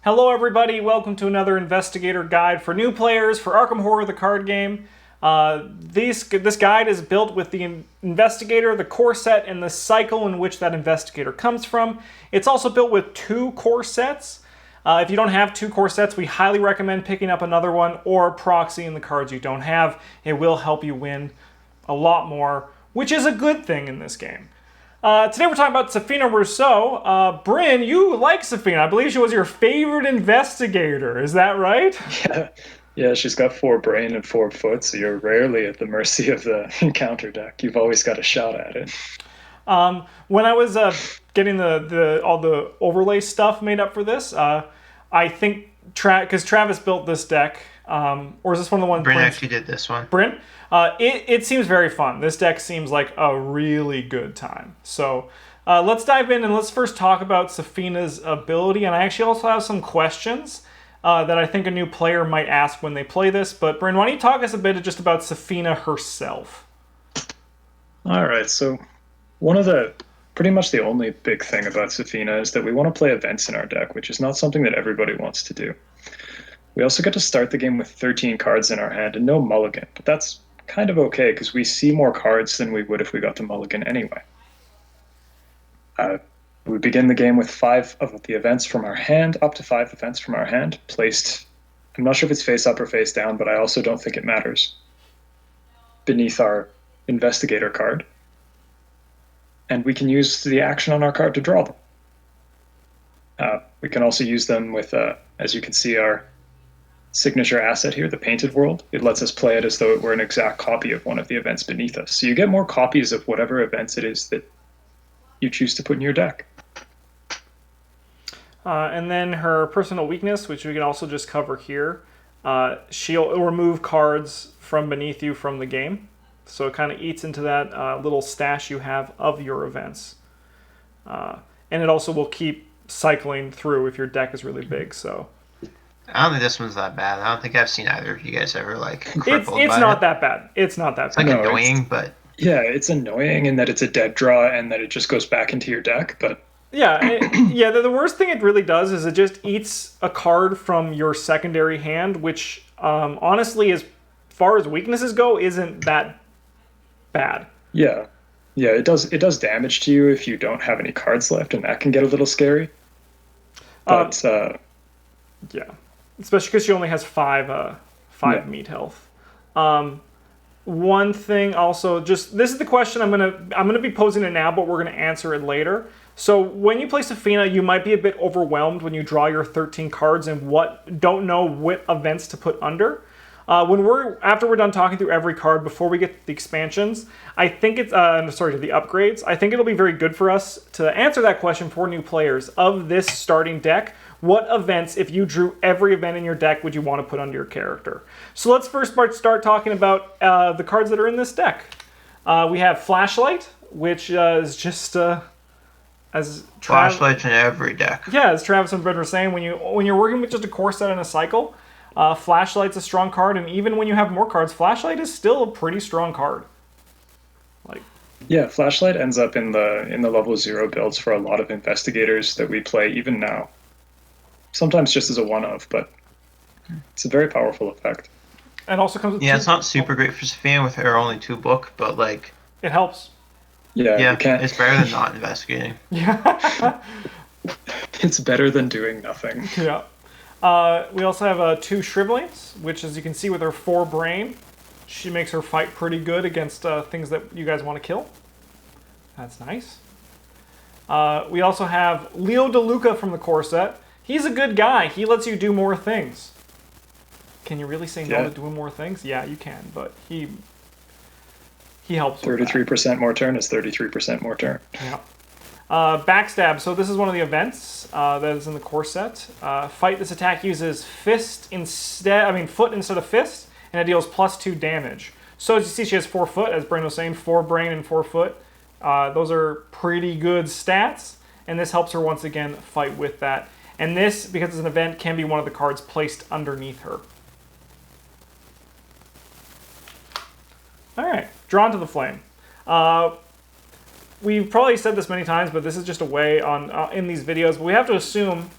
Hello everybody, welcome to another investigator guide for new players for Arkham Horror the card game. This guide is built with the investigator, the core set, and the cycle in which that investigator comes from. It's also built with 2 core sets. If you don't have 2 core sets, we highly recommend picking up another one or proxying the cards you don't have. It will help you win a lot more, which is a good thing in this game. Today we're talking about Sefina Rousseau. Bryn, you like Sefina. I believe she was your favorite investigator. Is that right? Yeah, she's got 4 brain and 4 foot, so you're rarely at the mercy of the counter deck. You've always got a shot at it. When I was getting all the overlay stuff made up for this, I think because Travis built this deck, or is this one of the ones Bryn actually did this one. Bryn? It seems very fun. This deck seems like a really good time. So let's dive in and let's first talk about Sefina's ability. And I actually also have some questions that I think a new player might ask when they play this. But Bryn, why don't you talk us a bit just about Sefina herself? All right, so pretty much the only big thing about Sefina is that we want to play events in our deck, which is not something that everybody wants to do. We also get to start the game with 13 cards in our hand and no mulligan, but that's kind of okay because we see more cards than we would if we got the mulligan anyway. We begin the game with 5 of the events from our hand, up to 5 events from our hand, placed, I'm not sure if it's face up or face down, but I also don't think it matters, beneath our investigator card. And we can use the action on our card to draw them. We can also use them with, as you can see, our signature asset here, the Painted World. It lets us play it as though it were an exact copy of one of the events beneath us. So you get more copies of whatever events it is that you choose to put in your deck. And then her personal weakness, which we can also just cover here. She'll remove cards from beneath you from the game. So it kind of eats into that little stash you have of your events. And it also will keep cycling through if your deck is really big. So I don't think this one's that bad. I don't think I've seen either of you guys ever crippled it's by not it. that bad. It's not that It's bad. annoying, but yeah, it's annoying in that it's a dead draw and that it just goes back into your deck. But yeah, the worst thing it really does is it just eats a card from your secondary hand, which honestly, as far as weaknesses go, isn't that bad. Yeah, it does damage to you if you don't have any cards left, and that can get a little scary. But yeah, especially because she only has 5 meat health. One thing also, just this is the question I'm gonna be posing it now, but we're gonna answer it later. So when you play Sefina, you might be a bit overwhelmed when you draw your 13 cards and don't know what events to put under. After we're done talking through every card before we get to the expansions, I think it's to the upgrades. I think it'll be very good for us to answer that question for new players of this starting deck. What events, if you drew every event in your deck, would you want to put under your character? So let's first start talking about the cards that are in this deck. We have Flashlight, which is just as flashlights in every deck. Yeah, as Travis and Bryn were saying, when you're working with just a core set and a cycle, Flashlight's a strong card, and even when you have more cards, Flashlight is still a pretty strong card. Yeah, Flashlight ends up in the level 0 builds for a lot of investigators that we play even now. Sometimes just as a one-of, but it's a very powerful effect. And also comes with it's not super great for Sefina with her only 2 book, but it helps. Yeah, it's better than not investigating. Yeah. It's better than doing nothing. Yeah. We also have 2 Shrivelings, which, as you can see, with her 4 brain, she makes her fight pretty good against things that you guys want to kill. That's nice. We also have Leo DeLuca from the core set. He's a good guy. He lets you do more things. Can you really say no to doing more things? Yeah, you can, but he helps. 33% more turn is 33% more turn. Yeah. Backstab. So this is one of the events that is in the core set. Fight. This attack uses foot instead of fist, and it deals +2 damage. So as you see, she has 4 foot, as Bryn was saying, 4 brain and 4 foot. Those are pretty good stats, and this helps her once again fight with that. And this, because it's an event, can be one of the cards placed underneath her. All right, Drawn to the Flame. We've probably said this many times, but this is just a way in these videos. But we have to assume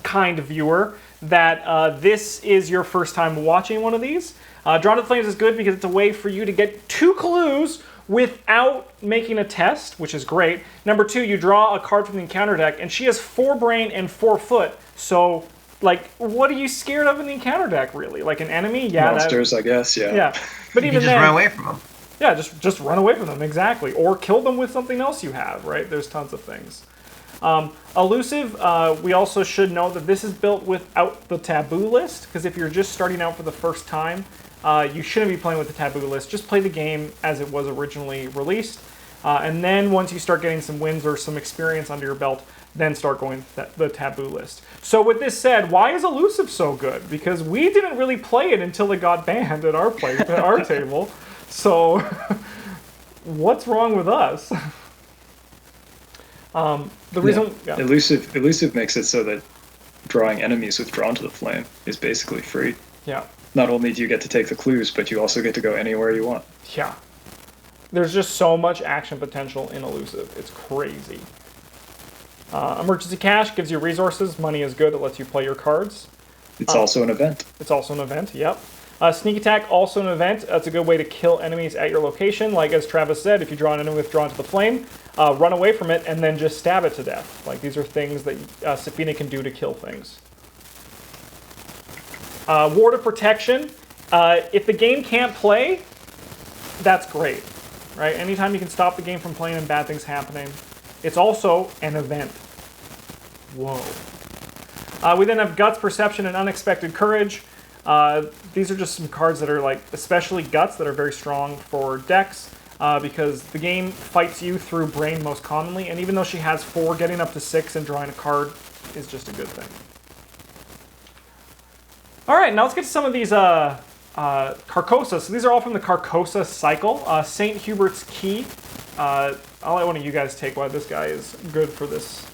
kind viewer that this is your first time watching one of these. Drawn to the Flames is good because it's a way for you to get 2 clues without making a test, which is great. Number 2, you draw a card from the encounter deck, and she has 4 brain and 4 foot. So, like, what are you scared of in the encounter deck, really? Like an enemy? Yeah, monsters, I guess. Yeah. Yeah, but even You just then, run away from them. yeah, just run away from them, exactly, or kill them with something else you have. Right? There's tons of things. Elusive, we also should know that this is built without the taboo list, because if you're just starting out for the first time, you shouldn't be playing with the taboo list. Just play the game as it was originally released, and then once you start getting some wins or some experience under your belt, then start going the taboo list. So with this said, why is Elusive so good? Because we didn't really play it until it got banned at our place, at our table. So what's wrong with us? The reason Elusive makes it so that drawing enemies with Drawn to the Flame is basically free. Yeah. Not only do you get to take the clues, but you also get to go anywhere you want. Yeah. There's just so much action potential in Elusive. It's crazy. Emergency Cash gives you resources. Money is good. It lets you play your cards. It's also an event. It's also an event, yep. Sneak Attack, also an event. That's a good way to kill enemies at your location. Like as Travis said, if you draw an enemy with Drawn to the Flame, run away from it and then just stab it to death. Like these are things that Sefina can do to kill things. Ward of Protection. If the game can't play, that's great. Right? Anytime you can stop the game from playing and bad things happening. It's also an event. Whoa. We then have Guts, Perception, and Unexpected Courage. These are just some cards that are like, especially Guts, that are very strong for decks because the game fights you through Brain most commonly, and even though she has 4, getting up to 6 and drawing a card is just a good thing. All right, now let's get to some of these Carcosa. So these are all from the Carcosa Cycle. St. Hubert's Key. I'll let one of you guys take why this guy is good for this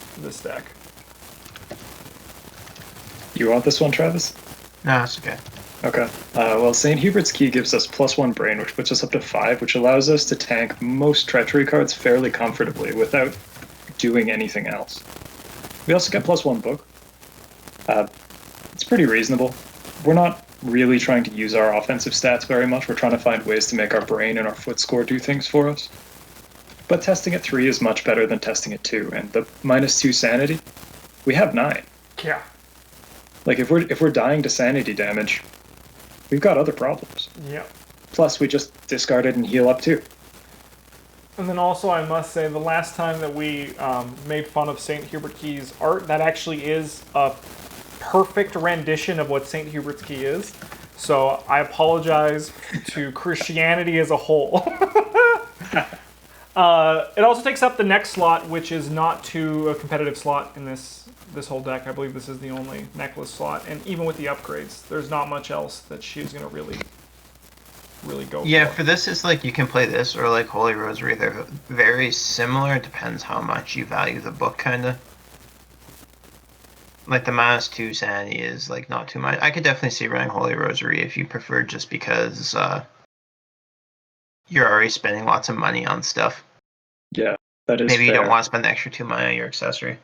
deck. You want this one, Travis? No, it's okay. Okay. Well, St. Hubert's Key gives us +1 brain, which puts us up to 5, which allows us to tank most treachery cards fairly comfortably without doing anything else. We also get +1 book. It's pretty reasonable. We're not really trying to use our offensive stats very much. We're trying to find ways to make our brain and our foot score do things for us. But testing at 3 is much better than testing at 2, and the -2 sanity, we have 9. Yeah. Like if we're dying to sanity damage, we've got other problems. Yeah. Plus, we just discard it and heal up too. And then also, I must say, the last time that we made fun of St. Hubert Key's art, that actually is a perfect rendition of what St. Hubert's Key is. So I apologize to Christianity as a whole. It also takes up the next slot, which is not too a competitive slot in this whole deck. I believe this is the only necklace slot, and even with the upgrades, there's not much else that she's gonna really go for this, it's like you can play this or like Holy Rosary. They're very similar. It depends how much you value the book, kind of. Like the -2 sanity is like not too much. I could definitely see running Holy Rosary if you prefer, just because you're already spending lots of money on stuff. Yeah, that is Maybe fair. you don't want to spend the extra 2 money on your accessory.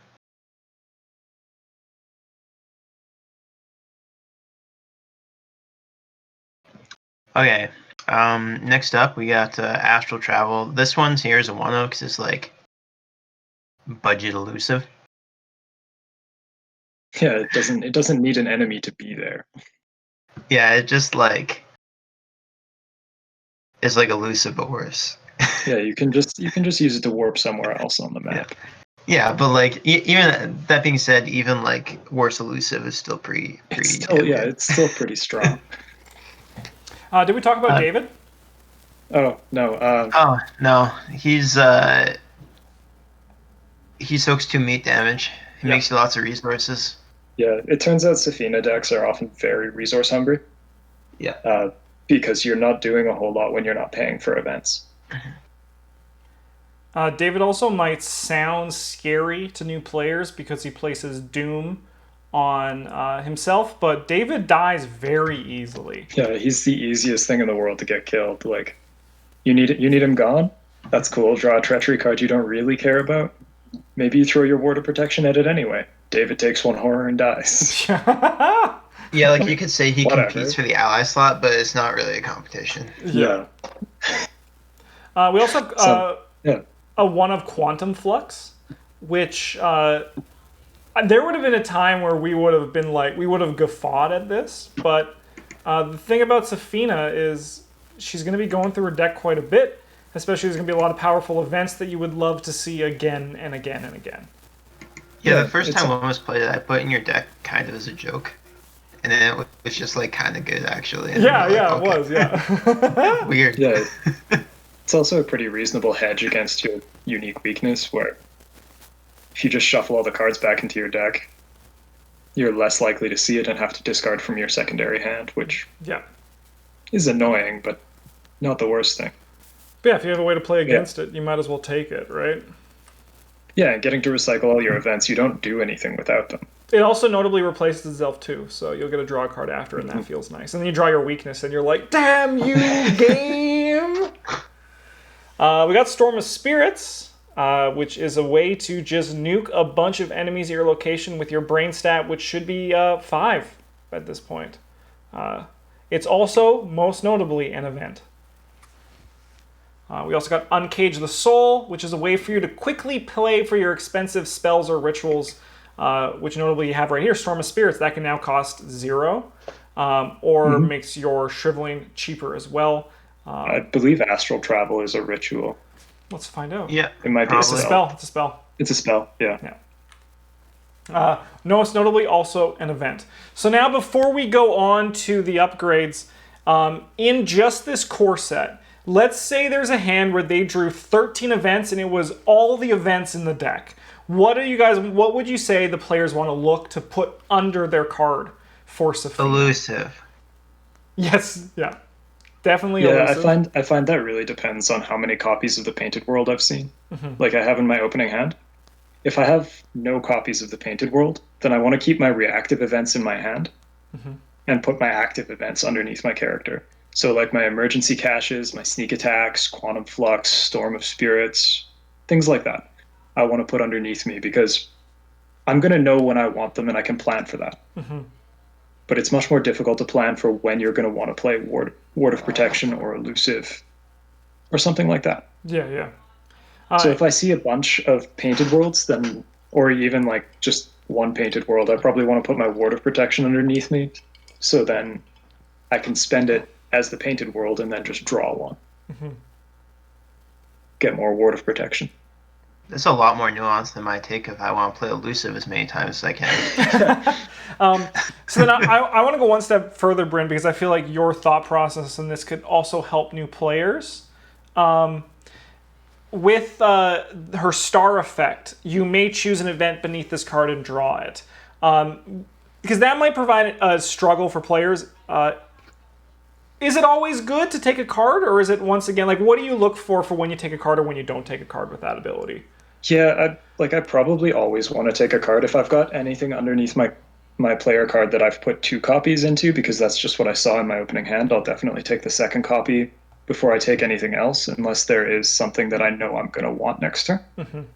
Okay, next up we got Astral Travel. This one's here is a 1/0 because it's like budget elusive. Yeah, it doesn't need an enemy to be there. Yeah, it just like is like elusive but worse. Yeah, you can just use it to warp somewhere else on the map. Yeah, but like even that being said, even like worse elusive is still pretty. It's still pretty strong. Did we talk about David? Oh no. Oh no, he soaks 2 meat damage. He makes you lots of resources. Yeah, it turns out Sefina decks are often very resource hungry. Yeah. Because you're not doing a whole lot when you're not paying for events. David also might sound scary to new players because he places Doom on himself, but David dies very easily. Yeah, he's the easiest thing in the world to get killed. Like, you need him gone? That's cool. Draw a treachery card you don't really care about. Maybe you throw your Ward of Protection at it anyway. David takes one horror and dies. Yeah, like you could say he Whatever. competes for the ally slot, but it's not really a competition. Yeah. We also have Yeah. a one of Quantum Flux, which there would have been a time where we would have guffawed at this, but the thing about Sefina is she's going to be going through her deck quite a bit, especially there's going to be a lot of powerful events that you would love to see again and again and again. Yeah, the first time one was played, I put in your deck kind of as a joke. And then it was just like kind of good, actually. And It was, yeah. Weird. Yeah. It's also a pretty reasonable hedge against your unique weakness, where if you just shuffle all the cards back into your deck, you're less likely to see it and have to discard from your secondary hand, which is annoying, but not the worst thing. But yeah, if you have a way to play against it, you might as well take it, right? Yeah, and getting to recycle all your events, you don't do anything without them. It also notably replaces itself too, so you'll get a draw card after, and that feels nice. And then you draw your weakness, and you're like, damn you, game! We got Storm of Spirits, which is a way to just nuke a bunch of enemies at your location with your brain stat, which should be 5 at this point. It's also, most notably, an event. We also got Uncage the Soul, which is a way for you to quickly play for your expensive spells or rituals, which notably you have right here, Storm of Spirits. That can now cost 0, or makes your Shriveling cheaper as well. I believe Astral Travel is a ritual. Let's find out. Yeah, it might be a spell. It's a spell. It's a spell, yeah. Most notably, also an event. So now, before we go on to the upgrades, in just this core set, let's say there's a hand where they drew 13 events and it was all the events in the deck. What would you say the players want to look to put under their card for Sefina? Elusive. Yes, yeah. Definitely elusive. Yeah, I find that really depends on how many copies of the Painted World I've seen. Like I have in my opening hand. If I have no copies of the Painted World, then I want to keep my reactive events in my hand and put my active events underneath my character. So like my emergency caches, my sneak attacks, quantum flux, storm of spirits, things like that. I want to put underneath me because I'm going to know when I want them and I can plan for that. But it's much more difficult to plan for when you're going to want to play Ward of Protection or Elusive or something like that. Yeah. So if I see a bunch of Painted Worlds, then, or even like just one Painted World, I probably want to put my Ward of Protection underneath me. So then I can spend it as the Painted World and then just draw one. Get more Ward of Protection. There's a lot more nuance than my take if I want to play Elusive as many times as I can. So then I want to go one step further, Bryn, because I feel like your thought process in this could also help new players. With her star effect, you may choose an event beneath this card and draw it. Because that might provide a struggle for players. Is it always good to take a card, or is it, once again, like, what do you look for when you take a card or when you don't take a card with that ability? Yeah, I probably always want to take a card. If I've got anything underneath my player card that I've put 2 copies into, because that's just what I saw in my opening hand, I'll definitely take the second copy before I take anything else, unless there is something that I know I'm going to want next turn.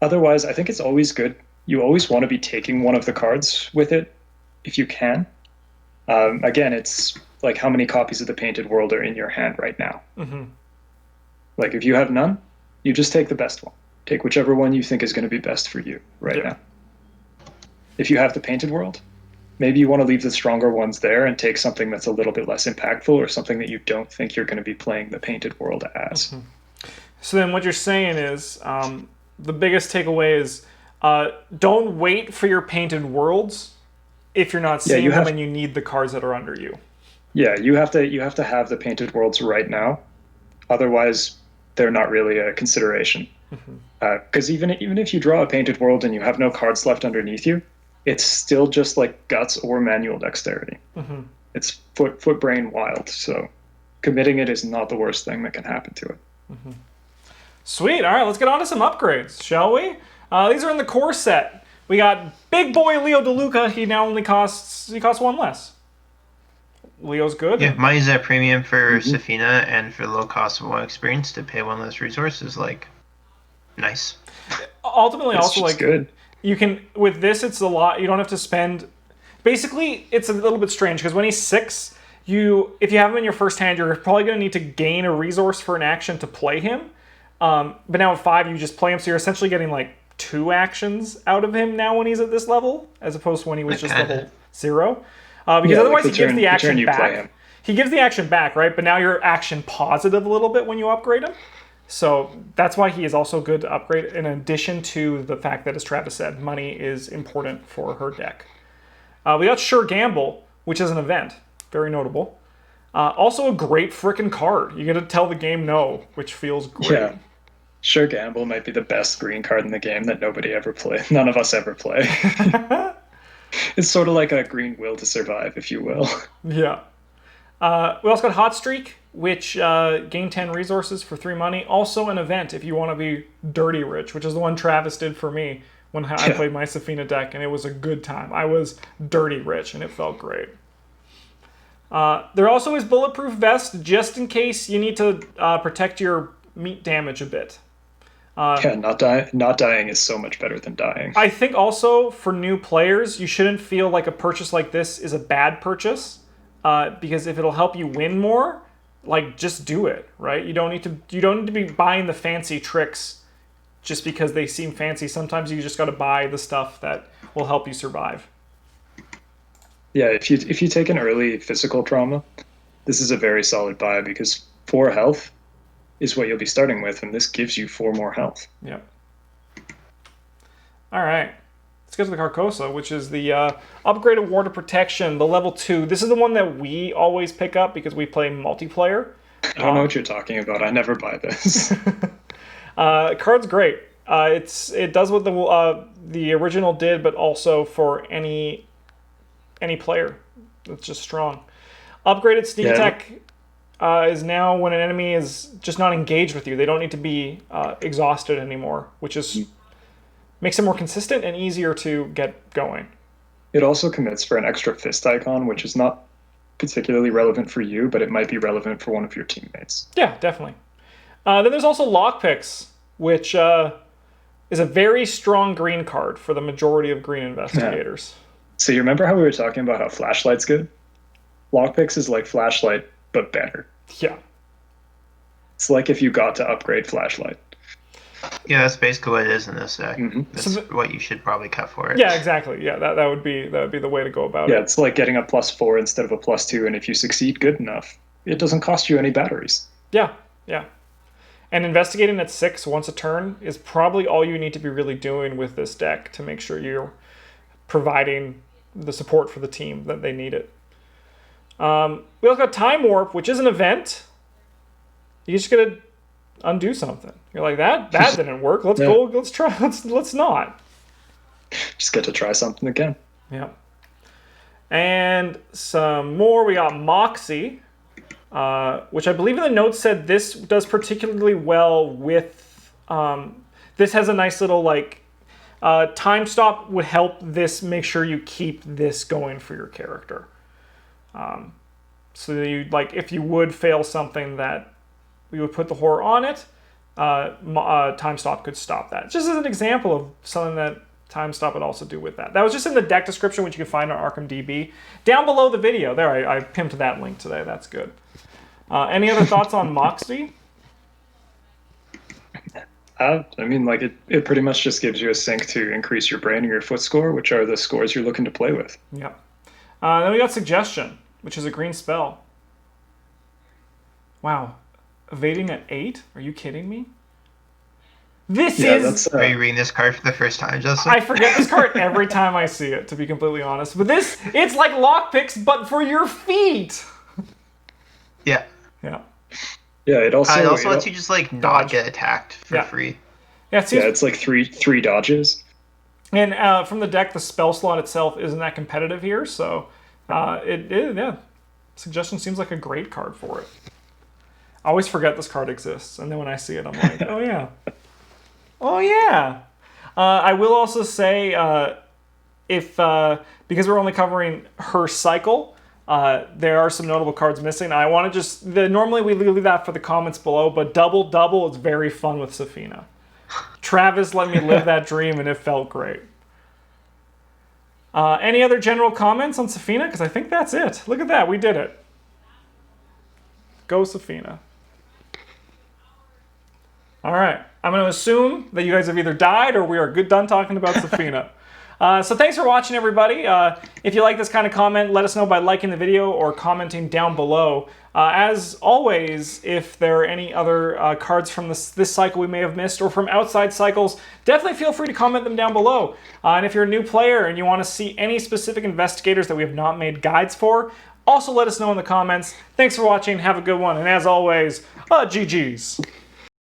Otherwise, I think it's always good. You always want to be taking one of the cards with it, if you can. Again, it's like how many copies of the Painted World are in your hand right now. Like if you have none, you just take the best one. Take whichever one you think is going to be best for you right now. If you have the Painted World, maybe you want to leave the stronger ones there and take something that's a little bit less impactful or something that you don't think you're going to be playing the Painted World as. So then what you're saying is, the biggest takeaway is, don't wait for your Painted Worlds if you're not seeing them and you need the cards that are under you. Yeah, you have to have the Painted Worlds right now. Otherwise, they're not really a consideration. Because even if you draw a Painted World and you have no cards left underneath you, it's still just like Guts or Manual Dexterity. It's foot brain wild, so committing it is not the worst thing that can happen to it. Sweet. All right, let's get on to some upgrades, shall we? These are in the core set. We got big boy Leo DeLuca. He now only costs 1 less. Leo's good. Yeah, money's at premium for Sefina, and for low cost of 1 experience to pay 1 less resource is like Nice. Ultimately, It's also just like good. you can with this, it's a lot. You don't have to spend. Basically, it's a little bit strange because when he's 6, if you have him in your first hand, you're probably going to need to gain a resource for an action to play him. But now at 5, you just play him, so you're essentially getting like 2 actions out of him now when he's at this level, as opposed to when he was just Kinda. level 0. Because Yeah, otherwise like he gives the turn action you play back. him. He gives the action back, right? But now you're action positive a little bit when you upgrade him. So that's why he is also good to upgrade, in addition to the fact that, as Travis said, money is important for her deck. We got Sure Gamble, which is an event. Very notable. Also a great frickin' card. You get to tell the game no, which feels great. Yeah. Sure Gamble might be the best green card in the game that nobody ever play. None of us ever play. It's sort of like a green will to survive, if you will. Yeah. We also got Hot Streak, which gain 10 resources for 3 money. Also an event if you want to be dirty rich, which is the one Travis did for me when I played my Sefina deck, and it was a good time. I was dirty rich, and it felt great. There also is Bulletproof Vest, just in case you need to protect your meat damage a bit. Yeah, not dying is so much better than dying. I think also for new players, you shouldn't feel like a purchase like this is a bad purchase, because if it'll help you win more, like just do it, right? You don't need to be buying the fancy tricks just because they seem fancy. Sometimes you just got to buy the stuff that will help you survive. Yeah, if you take an early physical trauma, this is a very solid buy because 4 health is what you'll be starting with, and this gives you 4 more health. Yep. All right. Let's get to the Carcosa, which is the upgraded Ward of Protection, the level 2. This is the one that we always pick up because we play multiplayer. I don't know what you're talking about. I never buy this. Card's great. It does what the original did, but also for any player. It's just strong. Upgraded Sneak Attack is now when an enemy is just not engaged with you. They don't need to be exhausted anymore, which is makes it more consistent and easier to get going. It also commits for an extra fist icon, which is not particularly relevant for you, but it might be relevant for one of your teammates. Yeah, definitely. Then there's also Lockpicks, which is a very strong green card for the majority of green investigators. Yeah. So you remember how we were talking about how Flashlight's good? Lockpicks is like Flashlight, but better. Yeah. It's like if you got to upgrade Flashlight. Yeah, that's basically what it is in this deck. Mm-hmm. That's what you should probably cut for it. Yeah, exactly. Yeah, that would be the way to go about it. Yeah, it's like getting a +4 instead of a +2, and if you succeed good enough, it doesn't cost you any batteries. Yeah, yeah. And investigating at 6 once a turn is probably all you need to be really doing with this deck to make sure you're providing the support for the team that they need it. We also got Time Warp, which is an event. You just gotta undo something. You're like, that didn't work. Let's go. Let's try. Let's not. Just get to try something again. Yeah. And some more. We got Moxie, which I believe in the notes said this does particularly well with. This has a nice little like time stop would help this make sure you keep this going for your character. So you like if you would fail something that we would put the horror on it, time stop could stop that. Just as an example of something that time stop would also do with that. That was just in the deck description, which you can find on Arkham DB. Down below the video. There, I pimped that link today. That's good. Any other thoughts on Moxie? I mean, like it pretty much just gives you a sync to increase your brain and your foot score, which are the scores you're looking to play with. Yeah. Then we got Suggestion, which is a green spell. Wow. Evading at 8? Are you kidding me? This is... Are you reading this card for the first time, Justin? I forget this card every time I see it, to be completely honest. But it's like Lockpicks, but for your feet. Yeah. Yeah. Yeah, it also lets you just like not get attacked for free. Yeah, it's like three dodges. And from the deck, the spell slot itself isn't that competitive here, so Suggestion seems like a great card for it. I always forget this card exists, and then when I see it, I'm like, oh yeah. Oh yeah. I will also say, because we're only covering her cycle, there are some notable cards missing. I want to normally we leave that for the comments below, but Double Double is very fun with Sefina. Travis let me live that dream, and it felt great. Any other general comments on Sefina? Because I think that's it. Look at that. We did it. Go Sefina. All right. I'm going to assume that you guys have either died or we are done talking about Sefina. So thanks for watching, everybody. If you like this kind of comment, let us know by liking the video or commenting down below. As always, if there are any other cards from this cycle we may have missed or from outside cycles, definitely feel free to comment them down below. And if you're a new player and you want to see any specific investigators that we have not made guides for, also let us know in the comments. Thanks for watching. Have a good one. And as always, GG's.